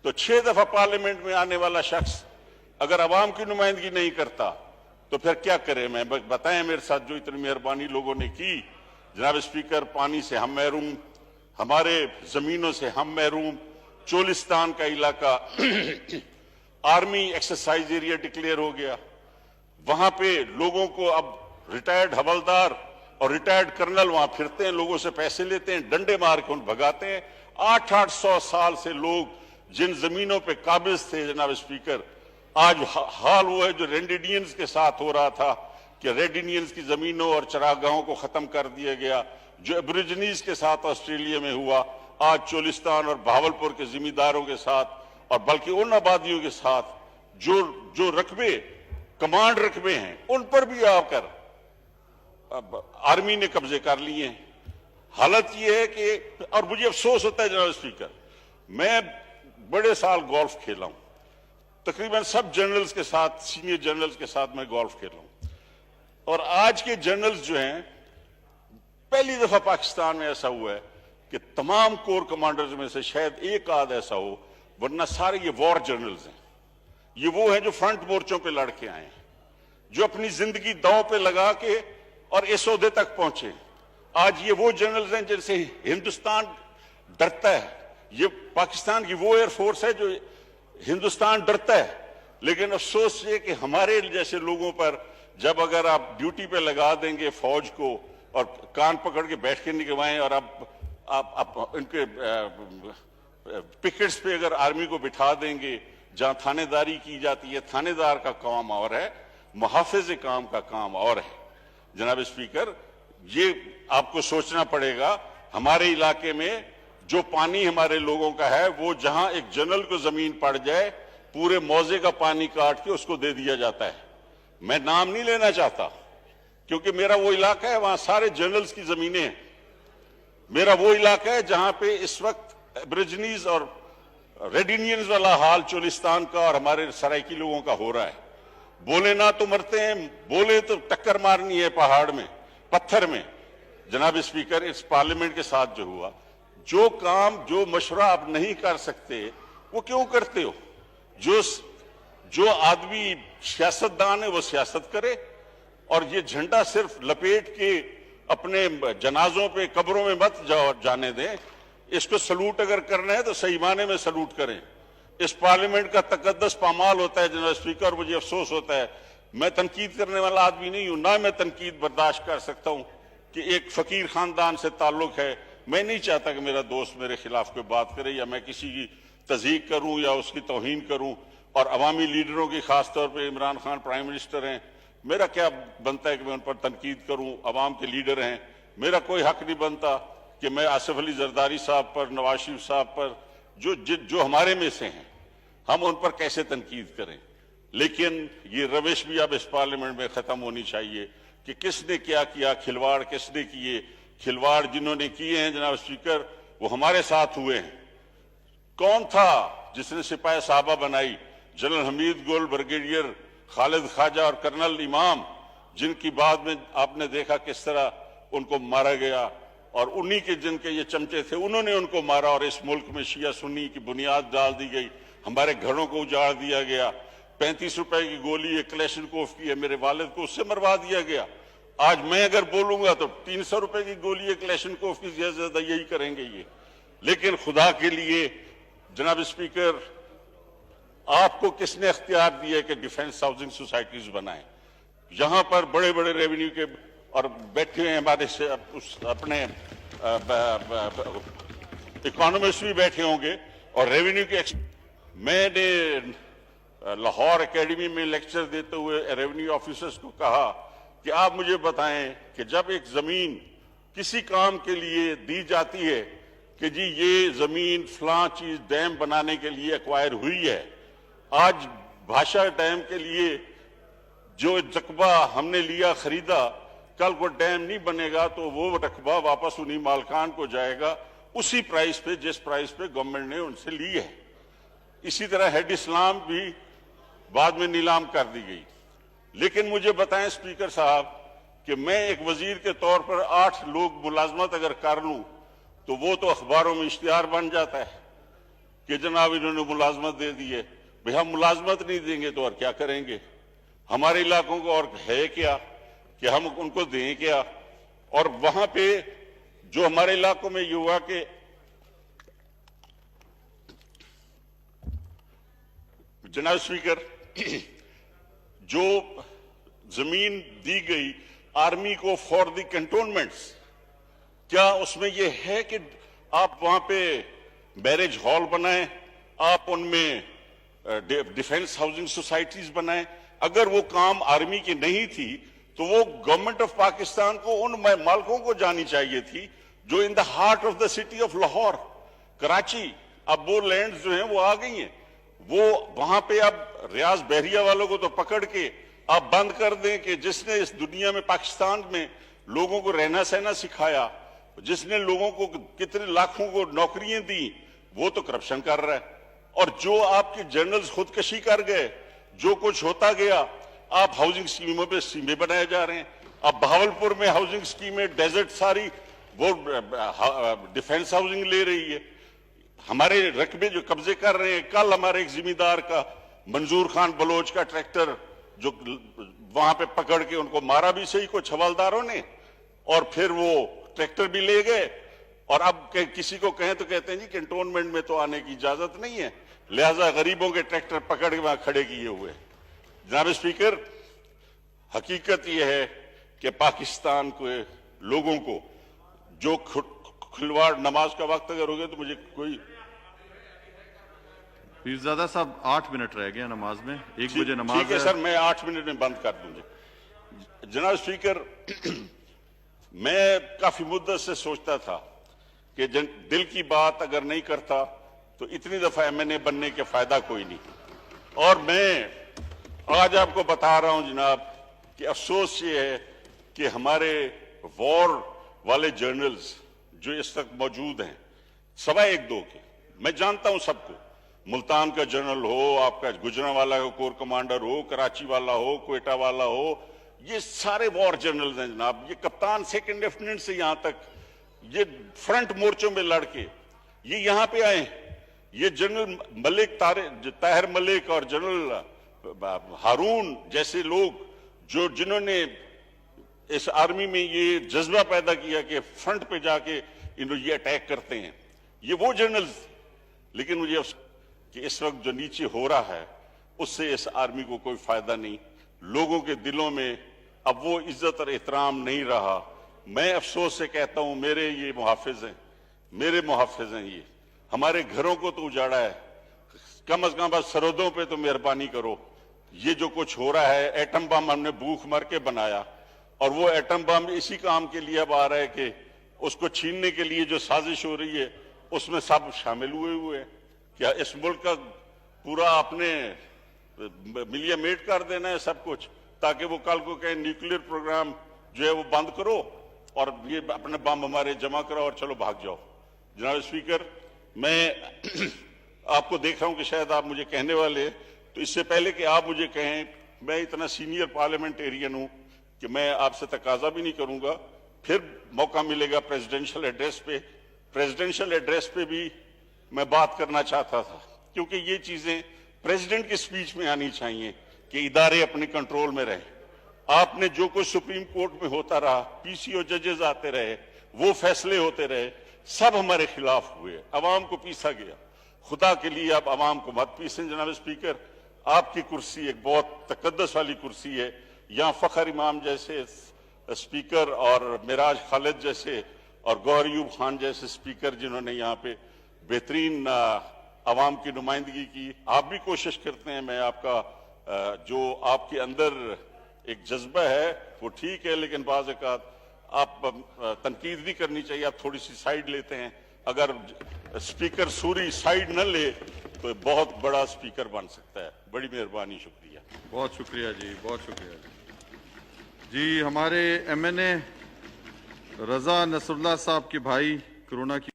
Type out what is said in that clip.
تو 6 دفعہ پارلیمنٹ میں آنے والا شخص اگر عوام کی نمائندگی نہیں کرتا تو پھر کیا کرے؟ میں بتائیں میرے ساتھ جو اتنی مہربانی لوگوں نے کی۔ جناب اسپیکر، پانی سے ہم محروم، ہمارے زمینوں سے ہم محروم، چولستان کا علاقہ آرمی ایکسرسائز ایریا ڈکلیئر ہو گیا، وہاں پہ لوگوں کو اب ریٹائرڈ حوالدار اور ریٹائرڈ کرنل وہاں پھرتے ہیں، لوگوں سے پیسے لیتے ہیں، ڈنڈے مار کے ان بھگاتے ہیں۔ 800 سال سے لوگ جن زمینوں پہ قابض تھے جناب اسپیکر، آج حال وہ ہے جو ریڈ انڈینز کے ساتھ ہو رہا تھا کہ ریڈ انڈینز کی زمینوں اور چراگاہوں کو ختم کر دیا گیا، جو ایبریجنیز کے ساتھ آسٹریلیا میں ہوا، آج چولستان اور بہاولپور کے زمینداروں کے ساتھ اور بلکہ ان آبادیوں کے ساتھ جو رقبے کمانڈ رقبے ہیں ان پر بھی آ کر آرمی نے قبضے کر لیے ہیں۔ حالت یہ ہے کہ، اور مجھے افسوس ہوتا ہے جناب اسپیکر، میں بڑے سال گولف کھیلا ہوں، تقریباً سب جنرلز کے ساتھ، سینئر جنرلز کے ساتھ میں گولف کھیلا ہوں، اور آج کے جنرلز جو ہیں، پہلی دفعہ پاکستان میں ایسا ہوا ہے کہ تمام کور کمانڈرز میں سے شاید ایک آدھ ایسا ہو، ورنہ سارے یہ وار جنرلز ہیں۔ یہ وہ ہیں جو فرنٹ مورچوں پہ لڑ کے آئے ہیں، جو اپنی زندگی داؤ پہ لگا کے اور اس عہدے تک پہنچے۔ آج یہ وہ جنرلز ہیں جن سے ہندوستان ڈرتا ہے، یہ پاکستان کی وہ ایئر فورس ہے جو ہندوستان ڈرتا ہے، لیکن افسوس یہ کہ ہمارے جیسے لوگوں پر جب اگر آپ ڈیوٹی پہ لگا دیں گے فوج کو اور کان پکڑ کے بیٹھ کے نکلوائیں اور آپ ان کے پکٹس پہ اگر آرمی کو بٹھا دیں گے جہاں تھانے داری کی جاتی ہے، تھانے دار کا کام اور ہے، محافظ کام کا کام اور ہے۔ جناب اسپیکر، یہ آپ کو سوچنا پڑے گا، ہمارے علاقے میں جو پانی ہمارے لوگوں کا ہے وہ جہاں ایک جنرل کو زمین پڑ جائے پورے موزے کا پانی کاٹ کے اس کو دے دیا جاتا ہے۔ میں نام نہیں لینا چاہتا کیونکہ میرا وہ علاقہ ہے، وہاں سارے جنرلز کی زمینیں ہیں۔ میرا وہ علاقہ ہے جہاں پہ اس وقت ایبریجنیز اور ریڈ انڈینز والا حال چولستان کا اور ہمارے سرائکی لوگوں کا ہو رہا ہے۔ بولے نہ تو مرتے ہیں، بولے تو ٹکر مارنی ہے پہاڑ میں، پتھر میں۔ جناب اسپیکر، اس پارلیمنٹ کے ساتھ جو ہوا، جو کام، جو مشورہ آپ نہیں کر سکتے وہ کیوں کرتے ہو؟ جو آدمی سیاستدان ہے وہ سیاست کرے، اور یہ جھنڈا صرف لپیٹ کے اپنے جنازوں پہ قبروں میں مت جانے دیں۔ اس کو سلوٹ اگر کرنا ہے تو صحیح معنی میں سلوٹ کریں۔ اس پارلیمنٹ کا تقدس پامال ہوتا ہے جناب اسپیکر، اور مجھے افسوس ہوتا ہے، میں تنقید کرنے والا آدمی نہیں ہوں، نہ میں تنقید برداشت کر سکتا ہوں کہ ایک فقیر خاندان سے تعلق ہے، میں نہیں چاہتا کہ میرا دوست میرے خلاف کوئی بات کرے یا میں کسی کی تضحیک کروں یا اس کی توہین کروں، اور عوامی لیڈروں کی، خاص طور پہ عمران خان پرائم منسٹر ہیں، میرا کیا بنتا ہے کہ میں ان پر تنقید کروں؟ عوام کے لیڈر ہیں، میرا کوئی حق نہیں بنتا کہ میں آصف علی زرداری صاحب پر، نواز شریف صاحب پر، جو ہمارے میں سے ہیں، ہم ان پر کیسے تنقید کریں؟ لیکن یہ روش بھی اب اس پارلیمنٹ میں ختم ہونی چاہیے کہ کس نے کیا کیا، کھلواڑ کس نے کیے۔ کھلواڑ جنہوں نے کیے ہیں جناب اسپیکر، وہ ہمارے ساتھ ہوئے ہیں۔ کون تھا جس نے سپاہ صحابہ بنائی؟ جنرل حمید گل، بریگیڈیئر خالد خواجہ اور کرنل امام، جن کی بعد میں آپ نے دیکھا کس طرح ان کو مارا گیا، اور انہی کے جن کے یہ چمچے تھے انہوں نے ان کو مارا، اور اس ملک میں شیعہ سنی کی بنیاد ڈال دی گئی، ہمارے گھروں کو اجاڑ دیا گیا۔ 35 روپے کی گولی ایک کلیشنکوف کی ہے، میرے والد کو اس سے مروا دیا گیا۔ آج میں اگر بولوں گا تو 300 روپے کی گولی ایک کلیشنکوف کی زیادہ زیادہ یہی کریں گے یہ۔ لیکن خدا کے لیے جناب اسپیکر، آپ کو کس نے اختیار دیا ہے کہ ڈیفنس ہاؤسنگ سوسائٹیز بنائیں؟ یہاں پر بڑے بڑے ریونیو کے اور بیٹھے ہیں ہمارے سے اپنے اکانومسٹ بھی بیٹھے ہوں گے اور ریونیو کے میں نے لاہور اکیڈمی میں لیکچر دیتے ہوئے ریونیو آفیسرز کو کہا کہ آپ مجھے بتائیں کہ جب ایک زمین کسی کام کے لیے دی جاتی ہے کہ جی یہ زمین فلاں چیز ڈیم بنانے کے لیے ایکوائر ہوئی ہے، آج بھاشا ڈیم کے لیے جو رقبہ ہم نے لیا، خریدا، کل کو ڈیم نہیں بنے گا تو وہ رقبہ واپس انہی مالکان کو جائے گا اسی پرائس پہ جس پرائس پہ گورنمنٹ نے ان سے لی ہے۔ اسی طرح ہیڈ اسلام بھی بعد میں نیلام کر دی گئی۔ لیکن مجھے بتائیں اسپیکر صاحب کہ میں ایک وزیر کے طور پر 8 لوگ ملازمت اگر کر لوں تو وہ تو اخباروں میں اشتہار بن جاتا ہے۔ کہ جناب انہوں نے ملازمت دے دی ہے. بھئی ہم ملازمت نہیں دیں گے تو اور کیا کریں گے؟ ہمارے علاقوں کو اور ہے کیا کہ ہم ان کو دیں کیا؟ اور وہاں پہ جو ہمارے علاقوں میں یہ ہوا کہ جناب اسپیکر جو زمین دی گئی آرمی کو فار دی کنٹونمنٹس، کیا اس میں یہ ہے کہ آپ وہاں پہ بیریج ہال بنائیں، آپ ان میں ڈیفنس ہاؤسنگ سوسائٹیز بنائیں؟ اگر وہ کام آرمی کی نہیں تھی تو وہ گورنمنٹ آف پاکستان کو ان مالکوں کو جانی چاہیے تھی جو in the heart of the city of Lahore, Karachi. اب وہ لینڈز جو ہیں وہ آ گئی ہیں، وہ وہاں پہ اب ریاض بحریہ والوں کو تو پکڑ کے آپ بند کر دیں کہ جس نے اس دنیا میں پاکستان میں لوگوں کو رہنا سہنا سکھایا، جس نے لوگوں کو کتنے لاکھوں کو نوکریاں دی، وہ تو کرپشن کر رہا ہے. اور جو آپ کے جنرلز خودکشی کر گئے، جو کچھ ہوتا گیا، آپ ہاؤسنگ اسکیموں پہ اسکیمیں بنائے جا رہے ہیں. اب بہاولپور میں ہاؤسنگ اسکیمیں ڈیزرٹ ساری وہ ڈیفنس ہاؤسنگ لے رہی ہے. ہمارے رقبے جو قبضے کر رہے ہیں، کل ہمارے ایک زمیندار کا منظور خان بلوچ کا ٹریکٹر جو وہاں پہ پکڑ کے ان کو مارا بھی صحیح کچھ حوالداروں نے، اور پھر وہ ٹریکٹر بھی لے گئے. اور اب کسی کو کہیں تو کہتے ہیں جی کنٹونمنٹ میں تو آنے کی اجازت نہیں ہے، لہذا غریبوں کے ٹریکٹر پکڑ کے وہاں کھڑے کیے ہوئے. جناب اسپیکر، حقیقت یہ ہے کہ پاکستان کے لوگوں کو جو کھلواڑ، نماز کا وقت اگر ہو گیا تو مجھے کوئی پیرزادہ صاحب 8 منٹ رہ گئے نماز میں، 1 بجے نماز ٹھیک ہے سر، میں 8 منٹ میں بند کر دوں گا. جناب اسپیکر، میں کافی مدت سے سوچتا تھا کہ دل کی بات اگر نہیں کرتا تو اتنی دفعہ MNA بننے کے فائدہ کوئی نہیں. اور میں آج آپ کو بتا رہا ہوں جناب کہ افسوس یہ ہے کہ ہمارے وار والے جرنلز جو اس وقت موجود ہیں، سوائے 1-2 کے، میں جانتا ہوں سب کو، ملتان کا جنرل ہو، آپ کا گجرانوالہ کا کور کمانڈر ہو، کراچی والا ہو، کوئٹہ والا ہو، یہ سارے وار جنرلز ہیں جناب. یہ کپتان سیکنڈ لیفٹیننٹ سے یہاں تک، یہ فرنٹ مورچوں میں لڑ کے یہ یہاں پہ آئے. یہ جنرل ملک طاہر ملک اور جنرل ہارون جیسے لوگ جنہوں نے اس آرمی میں یہ جذبہ پیدا کیا کہ فرنٹ پہ جا کے یہ اٹیک کرتے ہیں، یہ وہ جنرلز. لیکن مجھے کہ اس وقت جو نیچے ہو رہا ہے اس سے اس آرمی کو کوئی فائدہ نہیں. لوگوں کے دلوں میں اب وہ عزت اور احترام نہیں رہا. میں افسوس سے کہتا ہوں، میرے یہ محافظ ہیں، میرے محافظ ہیں، یہ ہمارے گھروں کو تو اجاڑا ہے، کم از کم بس سرحدوں پہ تو مہربانی کرو. یہ جو کچھ ہو رہا ہے، ایٹم بم ہم نے بھوک مر کے بنایا، اور وہ ایٹم بم اسی کام کے لیے اب آ رہا ہے کہ اس کو چھیننے کے لیے جو سازش ہو رہی ہے اس میں سب شامل ہوئے ہیں. کیا اس ملک کا پورا اپنے ملیا میٹ کر دینا ہے سب کچھ، تاکہ وہ کل کو کہیں نیوکلیر پروگرام جو ہے وہ بند کرو اور یہ اپنے بم ہمارے جمع کرو اور چلو بھاگ جاؤ. جناب اسپیکر، میں آپ کو دیکھ رہا ہوں کہ شاید آپ مجھے کہنے والے، تو اس سے پہلے کہ آپ مجھے کہیں، میں اتنا سینئر پارلیمنٹیرین ہوں کہ میں آپ سے تقاضا بھی نہیں کروں گا. پھر موقع ملے گا پریزیڈنشل ایڈریس پہ، پریزیڈنشل ایڈریس پہ بھی میں بات کرنا چاہتا تھا، کیونکہ یہ چیزیں پریزیڈنٹ کی سپیچ میں آنی چاہیے کہ ادارے اپنے کنٹرول میں رہیں. آپ نے جو کچھ سپریم کورٹ میں ہوتا رہا، PCO ججز آتے رہے، وہ فیصلے ہوتے رہے، سب ہمارے خلاف ہوئے، عوام کو پیسا گیا. خدا کے لیے آپ عوام کو مت پیسیں. جناب اسپیکر، آپ کی کرسی ایک بہت تقدس والی کرسی ہے. یہاں فخر امام جیسے اسپیکر اور معراج خالد جیسے اور گوہر ایوب خان جیسے اسپیکر جنہوں نے یہاں پہ بہترین عوام کی نمائندگی کی. آپ بھی کوشش کرتے ہیں. میں آپ کا جو آپ کے اندر ایک جذبہ ہے وہ ٹھیک ہے، لیکن بعض اوقات آپ تنقید بھی کرنی چاہیے. آپ تھوڑی سی سائیڈ لیتے ہیں. اگر اسپیکر سوری سائیڈ نہ لے تو بہت بڑا اسپیکر بن سکتا ہے. بڑی مہربانی، شکریہ. بہت شکریہ جی، بہت شکریہ جی. ہمارے MNA رضا نصر اللہ صاحب کے بھائی کورونا کی